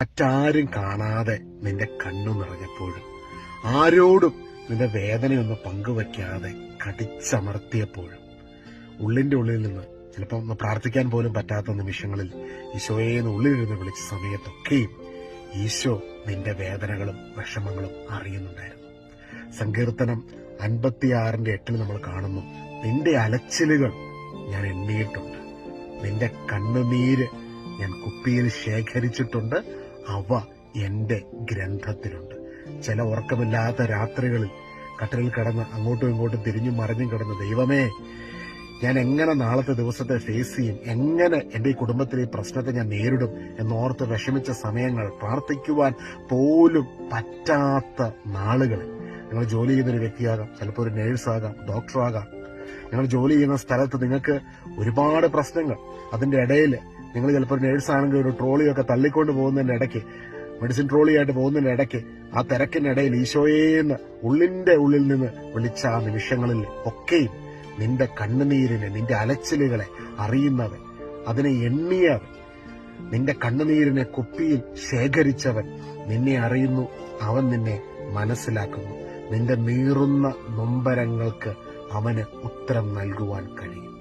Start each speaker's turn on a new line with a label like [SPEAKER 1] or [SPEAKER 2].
[SPEAKER 1] മറ്റാരും കാണാതെ നിന്റെ കണ്ണു നിറഞ്ഞപ്പോഴും, ആരോടും നിന്റെ വേദനയൊന്നും പങ്കുവയ്ക്കാതെ കടിച്ചമർത്തിയപ്പോഴും, ഉള്ളിന്റെ ഉള്ളിൽ നിന്ന് ചിലപ്പോൾ ഒന്ന് പ്രാർത്ഥിക്കാൻ പോലും പറ്റാത്ത നിമിഷങ്ങളിൽ ഈശോയെന്ന് ഉള്ളിലിരുന്ന് വിളിച്ച സമയത്തൊക്കെയും ഈശോ നിന്റെ വേദനകളും വിഷമങ്ങളും അറിയുന്നുണ്ടായിരുന്നു. സങ്കീർത്തനം 56:8 നമ്മൾ കാണുന്നു, നിന്റെ അലച്ചിലുകൾ ഞാൻ എണ്ണിയിട്ടുണ്ട്, നിന്റെ കണ്ണുനീര് ഞാൻ കുപ്പിയിൽ ശേഖരിച്ചിട്ടുണ്ട്, അവ എന്റെ ഗ്രന്ഥത്തിലുണ്ട്. ചില ഉറക്കമില്ലാത്ത രാത്രികളിൽ കട്ടിലിൽ കിടന്ന് അങ്ങോട്ടും ഇങ്ങോട്ടും തിരിഞ്ഞും മറിഞ്ഞും കിടന്ന്, ദൈവമേ, ഞാൻ എങ്ങനെ നാളത്തെ ദിവസത്തെ ഫേസ് ചെയ്യും, എങ്ങനെ എന്റെ ഈ കുടുംബത്തിലെ ഈ പ്രശ്നത്തെ ഞാൻ നേരിടും എന്നോർത്ത് വിഷമിച്ച സമയങ്ങൾ, പ്രാർത്ഥിക്കുവാൻ പോലും പറ്റാത്ത നാളുകളിൽ, നിങ്ങൾ ജോലി ചെയ്യുന്നൊരു വ്യക്തിയാകാം, ചിലപ്പോൾ ഒരു നേഴ്സാകാം, ഡോക്ടറാകാം, നിങ്ങൾ ജോലി ചെയ്യുന്ന സ്ഥലത്ത് നിങ്ങൾക്ക് ഒരുപാട് പ്രശ്നങ്ങൾ, അതിന്റെ ഇടയിൽ നിങ്ങൾ ചിലപ്പോൾ ഒരു നേഴ്സാണെങ്കിൽ ഒരു ട്രോളിയൊക്കെ തള്ളിക്കൊണ്ട് പോകുന്നതിന്റെ ഇടയ്ക്ക്, മെഡിസിൻ ട്രോളിയായിട്ട് പോകുന്നതിന്റെ ഇടയ്ക്ക്, ആ തിരക്കിനിടയിൽ ഈശോയേന്ന് ഉള്ളിന്റെ ഉള്ളിൽ നിന്ന് വിളിച്ച ആ നിമിഷങ്ങളിൽ ഒക്കെയും നിന്റെ കണ്ണുനീരിനെ, നിന്റെ അലച്ചിലുകളെ അറിയുന്നവൻ, അതിനെ എണ്ണിയവൻ, നിന്റെ കണ്ണുനീരിനെ കുപ്പിയിൽ ശേഖരിച്ചവൻ നിന്നെ അറിയുന്നു, അവൻ നിന്നെ മനസ്സിലാക്കുന്നു. നിന്റെ നീറുന്ന നൊമ്പരങ്ങൾക്ക് അവന് ഉത്തരം നൽകുവാൻ കഴിയും.